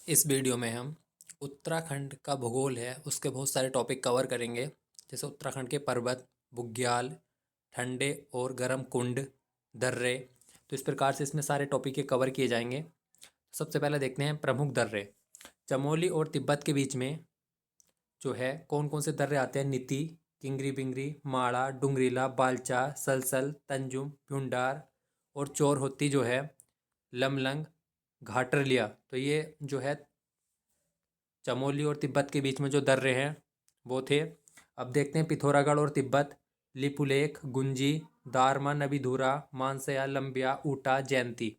इस वीडियो में हम उत्तराखंड का भूगोल है उसके बहुत सारे टॉपिक कवर करेंगे। जैसे उत्तराखंड के पर्वत, बुग्याल, ठंडे और गर्म कुंड, दर्रे। तो इस प्रकार से इसमें सारे टॉपिक के कवर किए जाएंगे। सबसे पहले देखते हैं प्रमुख दर्रे। चमोली और तिब्बत के बीच में जो है कौन कौन से दर्रे आते हैं? नीति, किंगरी बिंगरी, माड़ा, डुंगरीला, बालचा, सलसल, तंजुम, भ्यूंडार और चोर होती जो है लमलंग, घाटरलिया। तो ये जो है चमोली और तिब्बत के बीच में जो दर्रे हैं वो थे। अब देखते हैं पिथौरागढ़ और तिब्बत। लिपुलेख, गुंजी, दारमा, नबीधुरा, मानसया, लंबिया, ऊटा, जयंती।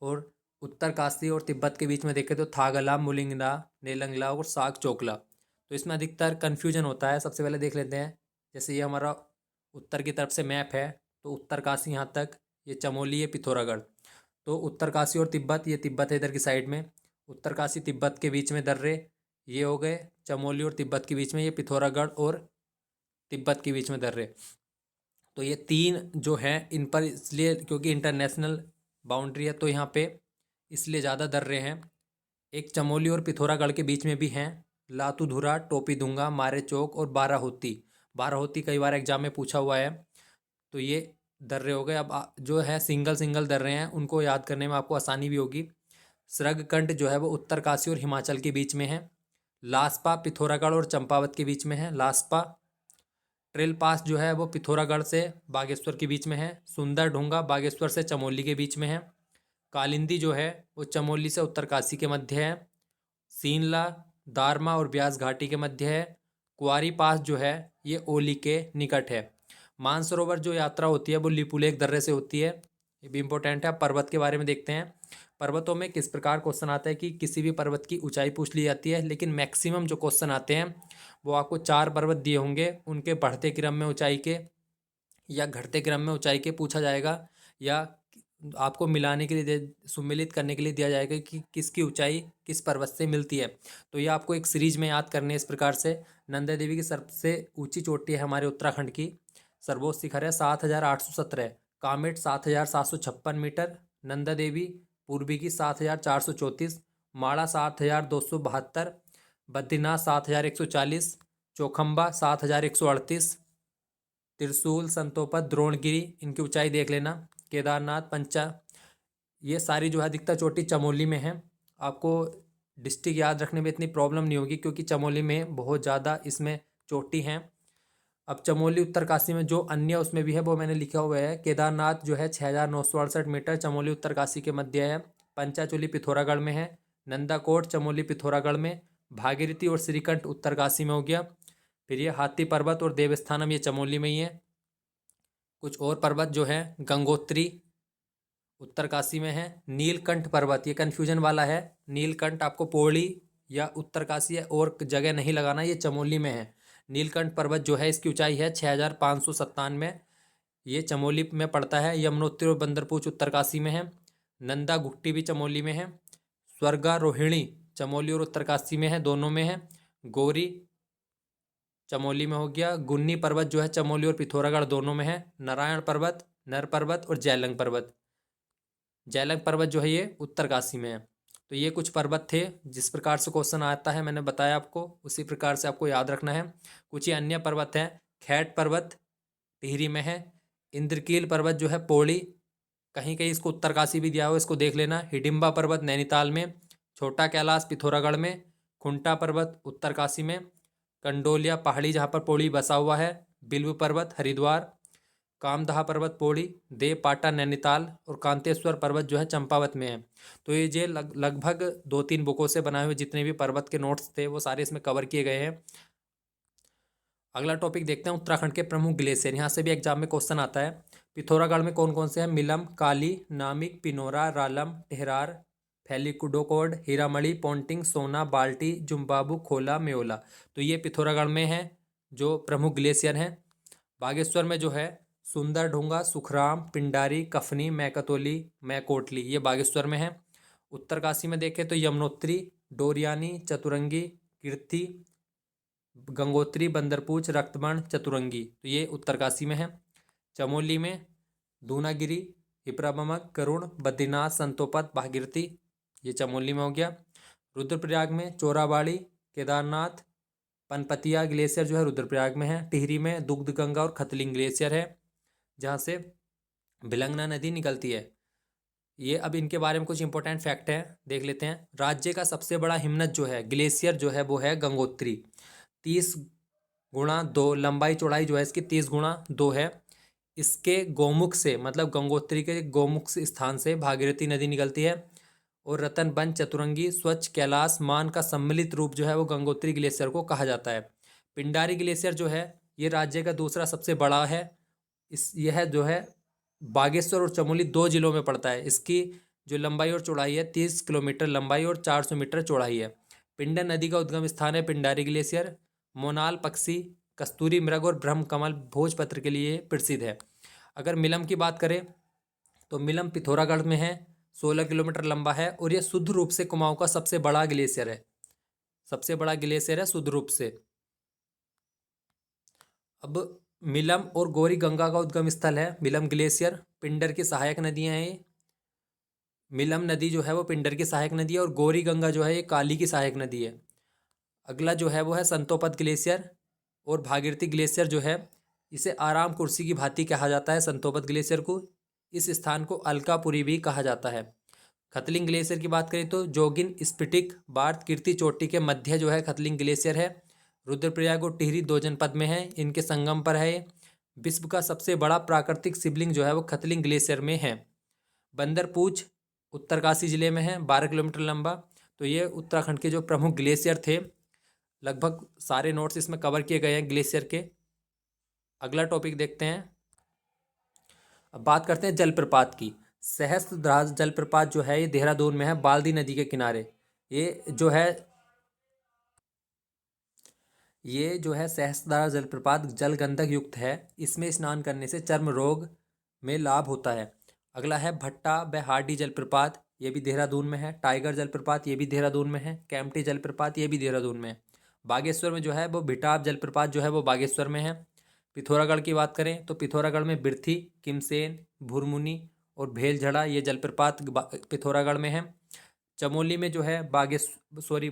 और उत्तरकाशी और तिब्बत के बीच में देखें तो थागला, मुलिंगला, नेलंगला और साग चोकला। तो इसमें अधिकतर कन्फ्यूजन होता है। सबसे पहले देख लेते हैं, जैसे ये हमारा उत्तर की तरफ से मैप है तो उत्तरकाशी यहाँ तक, ये चमोली है, पिथौरागढ़। तो उत्तरकाशी और तिब्बत, ये तिब्बत है इधर की साइड में। उत्तरकाशी तिब्बत के बीच में दर्रे ये हो गए। चमोली और तिब्बत के बीच में ये पिथौरागढ़ और तिब्बत के बीच में दर्रे। तो ये तीन जो हैं इन पर इसलिए क्योंकि इंटरनेशनल बाउंड्री है तो यहाँ पे इसलिए ज़्यादा दर्रे हैं। एक चमोली और पिथौरागढ़ के बीच में भी हैं, लातूधुरा, टोपीदुंगा, मारे चौक और बाराहोती। बाराहोती कई बार एग्जाम में पूछा हुआ है। तो ये दर्रे हो गए। अब जो है सिंगल सिंगल दर्रे हैं उनको याद करने में आपको आसानी भी होगी। सरगकंड जो है वो उत्तरकाशी और हिमाचल के बीच में है। लासपा पिथौरागढ़ और चंपावत के बीच में है, लासपा। ट्रेल पास जो है वो पिथौरागढ़ से बागेश्वर के बीच में है। सुंदर ढूंगा बागेश्वर से चमोली के बीच में है। कालिंदी जो है वो चमोली से उत्तरकाशी के मध्य है। सीनला, दारमा और ब्यास घाटी के मध्य है। कुंवारी पास जो है ये ओली के निकट है। मानसरोवर जो यात्रा होती है वो लिपुलेख दर्रे से होती है, ये भी इंपॉर्टेंट है। पर्वत के बारे में देखते हैं। पर्वतों में किस प्रकार क्वेश्चन आता है कि किसी भी पर्वत की ऊंचाई पूछ ली जाती है, लेकिन मैक्सिमम जो क्वेश्चन आते हैं वो आपको 4 पर्वत दिए होंगे, उनके बढ़ते क्रम में ऊंचाई के या घटते क्रम में ऊंचाई के पूछा जाएगा, या आपको मिलाने के लिए सुमेलित करने के लिए दिया जाएगा कि किसकी ऊंचाई किस पर्वत से मिलती है। तो ये आपको एक सीरीज में याद करने इस प्रकार से। नंदा देवी की सबसे ऊंची चोटी है हमारे उत्तराखंड की, सर्वोच्च शिखर है 7,817। कामेट 7,756 मीटर। नंदा देवी पूर्वी की 7,434। माड़ा 7,272। बद्रीनाथ 7,140। चौखम्बा 7,138। त्रिशूल, संतोपत, द्रोणगिरी, इनकी ऊंचाई देख लेना। केदारनाथ, पंचा, ये सारी जो है अधिकतर चोटी चमोली में है। आपको डिस्ट्रिक्ट याद रखने में इतनी प्रॉब्लम नहीं होगी क्योंकि चमोली में बहुत ज़्यादा इसमें चोटी हैं। अब चमोली उत्तरकाशी में जो अन्य उसमें भी है वो मैंने लिखा हुआ है। केदारनाथ जो है 6,968 मीटर, चमोली उत्तरकाशी के मध्य है। पंचाचूली पिथौरागढ़ में है। नंदाकोट चमोली पिथौरागढ़ में। भागीरथी और श्रीकंठ उत्तरकाशी में हो गया। फिर ये हाथी पर्वत और देवस्थानम ये चमोली में ही है। कुछ और पर्वत जो है, गंगोत्री उत्तरकाशी में है। नीलकंठ पर्वत ये कन्फ्यूजन वाला है। नीलकंठ आपको पौड़ी या उत्तरकाशी है और जगह नहीं लगाना, ये चमोली में है। नीलकंठ पर्वत जो है इसकी ऊंचाई है 6,597। ये चमोली में पड़ता है। यमुनोत्री और बंदरपूछ उत्तरकाशी में है। नंदा घुट्टी भी चमोली में है। स्वर्गारोहिणी चमोली और उत्तरकाशी में है, दोनों में है। गौरी चमोली में हो गया। गुन्नी पर्वत जो है चमोली और पिथौरागढ़ दोनों में है। नारायण पर्वत, नर पर्वत और जैलंग पर्वत। जैलंग पर्वत जो है ये उत्तरकाशी में है। तो ये कुछ पर्वत थे। जिस प्रकार से क्वेश्चन आता है मैंने बताया आपको, उसी प्रकार से आपको याद रखना है। कुछ ये अन्य पर्वत हैं। खैट पर्वत टिहरी में है। इंद्रकील पर्वत जो है पौड़ी, कहीं कहीं इसको उत्तरकाशी भी दिया हो, इसको देख लेना। हिडिंबा पर्वत नैनीताल में। छोटा कैलाश पिथौरागढ़ में। खुंटा पर्वत उत्तरकाशी में। कंडोलिया पहाड़ी जहाँ पर पौड़ी बसा हुआ है, बिल्व पर्वत हरिद्वार। कामदहा पर्वत पौड़ी, देव पाटा नैनीताल और कांतेश्वर पर्वत जो है चंपावत में है। तो ये जे लगभग 2-3 बुकों से बनाए हुए जितने भी पर्वत के नोट्स थे वो सारे इसमें कवर किए गए हैं। अगला टॉपिक देखते हैं उत्तराखंड के प्रमुख ग्लेशियर। यहाँ से भी एग्जाम में क्वेश्चन आता है। पिथौरागढ़ में कौन कौन से हैं? मिलम, काली, नामिक, पिनोरा, रालम, टेहरार, फैलिकुडोकोड, हीरामढ़ी, पोंटिंग, सोना, बाल्टी, जुम्बाबू, खोला, मेओला। तो ये पिथौरागढ़ में है जो प्रमुख ग्लेशियर हैं। बागेश्वर में जो है सुंदर ढूंगा, सुखराम, पिंडारी, कफनी, मैकतोली, मैकोटली, ये बागेश्वर में है। उत्तरकाशी में देखें तो यमुनोत्री, डोरियानी, चतुरंगी, कीर्ति, गंगोत्री, बंदरपूछ, रक्तबण, चतुरंगी। तो ये उत्तरकाशी में है। चमोली में दूनागिरी, हिप्राबमक, गरुड़, बद्रीनाथ, संतोपत, भागीरथी, ये चमोली में हो गया। रुद्रप्रयाग में चोराबाड़ी, केदारनाथ, पनपतिया ग्लेशियर जो है रुद्रप्रयाग में है। टिहरी में दुग्धगंगा और खतलिंग ग्लेशियर है जहाँ से भिलंगना नदी निकलती है। ये अब इनके बारे में कुछ इंपॉर्टेंट फैक्ट हैं, देख लेते हैं। राज्य का सबसे बड़ा हिमनद जो है, ग्लेशियर जो है, वो है गंगोत्री। 30x2 लंबाई चौड़ाई जो है इसकी 30x2 है। इसके गौमुख से, मतलब गंगोत्री के गौमुख से स्थान से भागीरथी नदी निकलती है। और रतनबंध, चतुरंगी, स्वच्छ, कैलाश, मान का सम्मिलित रूप जो है वो गंगोत्री ग्लेशियर को कहा जाता है। पिंडारी ग्लेशियर जो है ये राज्य का दूसरा सबसे बड़ा है। यह जो है बागेश्वर और चमोली 2 जिलों में पड़ता है। इसकी जो लंबाई और चौड़ाई है 30 किलोमीटर लंबाई और 400 मीटर चौड़ाई है। पिंडर नदी का उद्गम स्थान है पिंडारी ग्लेशियर। मोनाल पक्षी, कस्तूरी मृग और ब्रह्म कमल भोजपत्र के लिए प्रसिद्ध है। अगर मिलम की बात करें तो मिलम पिथौरागढ़ में है, 16 किलोमीटर लंबा है और यह शुद्ध रूप से कुमाऊं का सबसे बड़ा ग्लेशियर है। सबसे बड़ा ग्लेशियर है शुद्ध रूप से। अब मिलम और गौरी गंगा का उद्गम स्थल है मिलम ग्लेशियर। पिंडर की सहायक नदियां हैं ये। मिलम नदी जो है वो पिंडर की सहायक नदी है और गौरी गंगा जो है ये काली की सहायक नदी है। अगला जो है वो है संतोपत ग्लेशियर और भागीरथी ग्लेशियर जो है इसे आराम कुर्सी की भांति कहा जाता है संतोपत ग्लेशियर को। इस स्थान को अलकापुरी भी कहा जाता है। खतलिंग ग्लेशियर की बात करें तो जोगिन, स्फटिक, बार्थ, कीर्ति चोटी के मध्य जो है खतलिंग ग्लेशियर है। रुद्रप्रयाग और टिहरी 2 जनपद में है, इनके संगम पर है। विश्व का सबसे बड़ा प्राकृतिक शिवलिंग जो है वो खतलिंग ग्लेशियर में है। बंदरपूछ उत्तरकाशी जिले में है, 12 किलोमीटर लंबा। तो ये उत्तराखंड के जो प्रमुख ग्लेशियर थे, लगभग सारे नोट्स इसमें कवर किए गए हैं ग्लेशियर के। अगला टॉपिक देखते हैं। अब बात करते हैं जलप्रपात की। सहस्त्रधार जलप्रपात जो है ये देहरादून में है, बाल्दी नदी के किनारे। ये जो है सहस्त्रधारा जलप्रपात जल गंधक युक्त है। इसमें स्नान करने से चर्म रोग में लाभ होता है। अगला है भट्टा बेहाडी जलप्रपात, ये भी देहरादून में है। टाइगर जलप्रपात ये भी देहरादून में है। कैंपटी जलप्रपात ये भी देहरादून में है। बागेश्वर में जो है वो भिटाब जलप्रपात जो है वो बागेश्वर में है। पिथौरागढ़ की बात करें तो पिथौरागढ़ में बिरथी, किमसेन, भुरमुनी और भेलझड़ा ये जलप्रपात पिथौरागढ़ में है। चमोली में जो है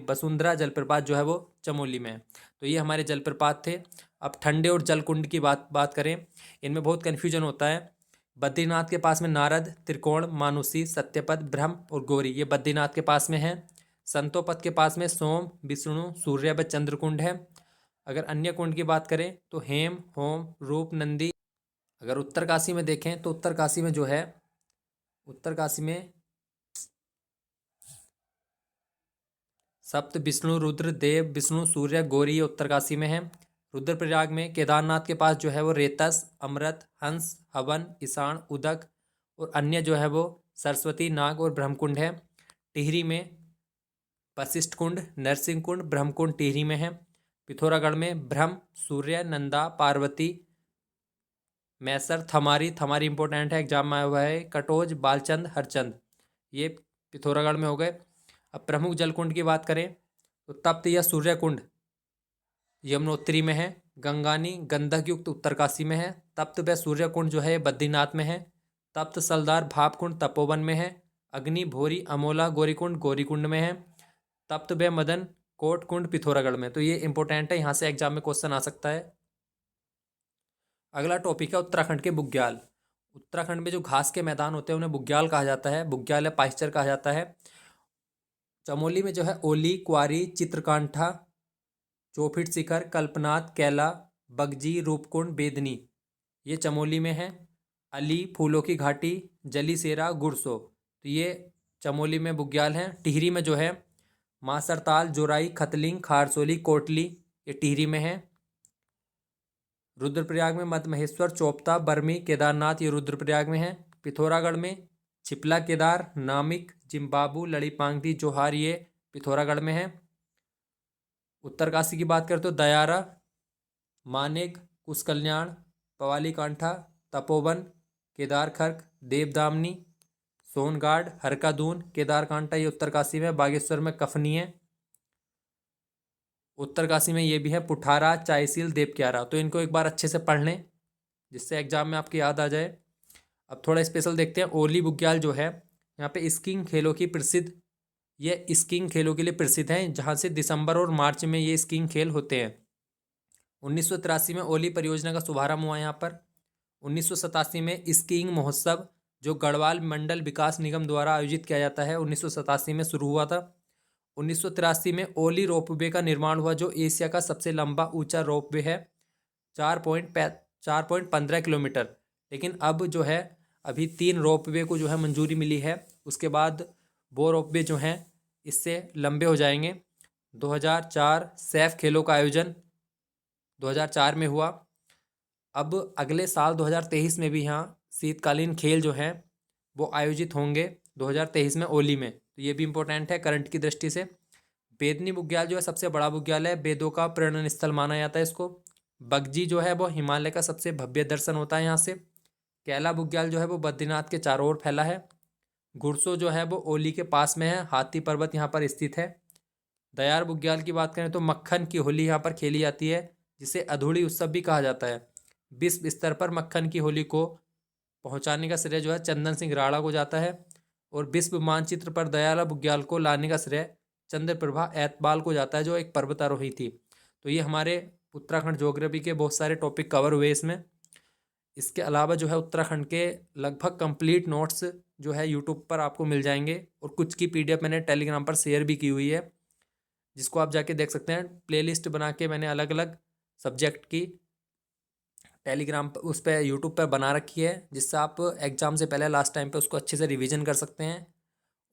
वसुंधरा जलप्रपात जो है वो चमोली में है। तो ये हमारे जलप्रपात थे। अब ठंडे और जलकुंड की बात करें, इनमें बहुत कन्फ्यूजन होता है। बद्रीनाथ के पास में नारद, त्रिकोण, मानुषी, सत्यपद, ब्रह्म और गौरी ये बद्रीनाथ के पास में है। संतोपद के पास में सोम, विष्णु, सूर्य व चंद्रकुंड है। अगर अन्य कुंड की बात करें तो हेम, होम, रूप, नंदी। अगर उत्तरकाशी में देखें तो उत्तरकाशी में जो है उत्तरकाशी में सप्त, विष्णु, रुद्र, देव, विष्णु, सूर्य, गौरी ये उत्तरकाशी में है। रुद्रप्रयाग में केदारनाथ के पास जो है वो रेतस, अमृत, हंस, हवन, ईशान, उदक और अन्य जो है वो सरस्वती, नाग और ब्रह्मकुंड है। टिहरी में वशिष्ठ कुंड, नरसिंह कुंड, ब्रह्मकुंड टिहरी में है। पिथौरागढ़ में ब्रह्म, सूर्य, नंदा, पार्वती, मैसर, थमारी। थमारी इंपॉर्टेंट है, एग्जाम में आया हुआ है। कटोज, बालचंद, हरचंद ये पिथौरागढ़ में हो गए। अब प्रमुख जलकुंड की बात करें तो तप्त या सूर्य कुंड यमुनोत्री में है। गंगानी गंधक युक्त उत्तरकाशी में है। तप्त व सूर्य कुंड जो है बद्रीनाथ में है। तप्त सलदार भाप कुंड तपोवन में है। अग्नि, भोरी, अमोला, गौरीकुंड गौरीकुंड में है। तप्त व मदन कोट कुंड पिथौरागढ़ में। तो ये इंपॉर्टेंट है, यहाँ से एग्जाम में क्वेश्चन आ सकता है। अगला टॉपिक है उत्तराखंड के बुग्याल। उत्तराखंड में जो घास के मैदान होते हैं उन्हें बुग्याल कहा जाता है। बुग्याल या पाइस्चर कहा जाता है। चमोली में जो है ओली, क्वारी, चित्रकांठा, चौफिट शिखर, कल्पनाथ, कैला, बगजी, रूपकुंड, बेदनी ये चमोली में है। अली, फूलों की घाटी, जलीसेरा, गुरसो तो ये चमोली में बुग्याल हैं। टिहरी में जो है मासरताल, जोराई, खतलिंग, खारसोली, कोटली ये टिहरी में है। रुद्रप्रयाग में मद महेश्वर, चोपता, बर्मी, केदारनाथ ये रुद्रप्रयाग में है। पिथौरागढ़ में छिपला केदार, नामिक, जिम्बाबू, लड़ीपांगटी, जोहार ये पिथौरागढ़ में है। उत्तरकाशी की बात करें तो दयारा, मानेक, कुशकल्याण, पवाली कांठा, तपोवन, केदारखर्क, देवदामनी, सोनगाड, हरकादून, केदारकांठा ये उत्तरकाशी में। बागेश्वर में कफनी है। उत्तरकाशी में ये भी है पुठारा, चाईसील, देवक्यारा। तो इनको एक बार अच्छे से पढ़ लें जिससे एग्जाम में आपकी याद आ जाए। अब थोड़ा स्पेशल देखते हैं। ओली बुग्याल जो है यहाँ पे स्कीइंग खेलों की प्रसिद्ध ये स्कीइंग खेलों के लिए प्रसिद्ध हैं, जहाँ से दिसंबर और मार्च में ये स्कीइंग खेल होते हैं। 1983 में ओली परियोजना का शुभारंभ हुआ यहाँ पर। 1987 में स्कीइंग महोत्सव, जो गढ़वाल मंडल विकास निगम द्वारा आयोजित किया जाता है, 1987 में शुरू हुआ था। 1983 में ओली रोपवे का निर्माण हुआ, जो एशिया का सबसे लंबा ऊंचा रोपवे है, 4.15 किलोमीटर। लेकिन अब जो है, अभी 3 रोपवे को जो है मंजूरी मिली है। उसके बाद वो रोपवे जो हैं इससे लंबे हो जाएंगे। 2004 सैफ खेलों का आयोजन 2004 में हुआ। अब अगले साल 2023 में भी यहाँ शीतकालीन खेल जो हैं वो आयोजित होंगे 2023 में ओली में। तो ये भी इम्पोर्टेंट है करंट की दृष्टि से। बेदनी बुग्याल जो है सबसे बड़ा बुग्याल है, वेदों का प्रणयन स्थल माना जाता है इसको। बगजी जो है वो हिमालय का सबसे भव्य दर्शन होता है यहाँ से। कैला बुग्याल जो है वो बद्रीनाथ के चारों ओर फैला है। गुरसो जो है वो ओली के पास में है, हाथी पर्वत यहाँ पर स्थित है। दयार बुग्याल की बात करें तो मक्खन की होली यहाँ पर खेली जाती है, जिसे अधूड़ी उत्सव भी कहा जाता है। विश्व स्तर पर मक्खन की होली को पहुँचाने का श्रेय जो है चंदन सिंह राणा को जाता है, और विश्व मानचित्र पर दयाला बुग्याल को लाने का श्रेय चंद्रप्रभा ऐतबाल को जाता है, जो एक पर्वतारोही थी। तो ये हमारे उत्तराखंड ज्योग्राफी के बहुत सारे टॉपिक कवर हुए इसमें। इसके अलावा जो है उत्तराखंड के लगभग कंप्लीट नोट्स जो है यूट्यूब पर आपको मिल जाएंगे, और कुछ की पीडीएफ मैंने टेलीग्राम पर शेयर भी की हुई है, जिसको आप जाके देख सकते हैं। प्लेलिस्ट बना के मैंने अलग अलग सब्जेक्ट की टेलीग्राम पर, उस पर यूट्यूब पर बना रखी है, जिससे आप एग्ज़ाम से पहले लास्ट टाइम पे उसको अच्छे से रिवीजन कर सकते हैं।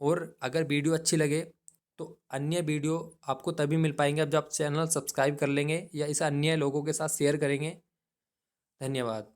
और अगर वीडियो अच्छी लगे तो अन्य वीडियो आपको तभी मिल पाएंगे अब जब आप चैनल सब्सक्राइब कर लेंगे या इसे अन्य लोगों के साथ शेयर करेंगे। धन्यवाद।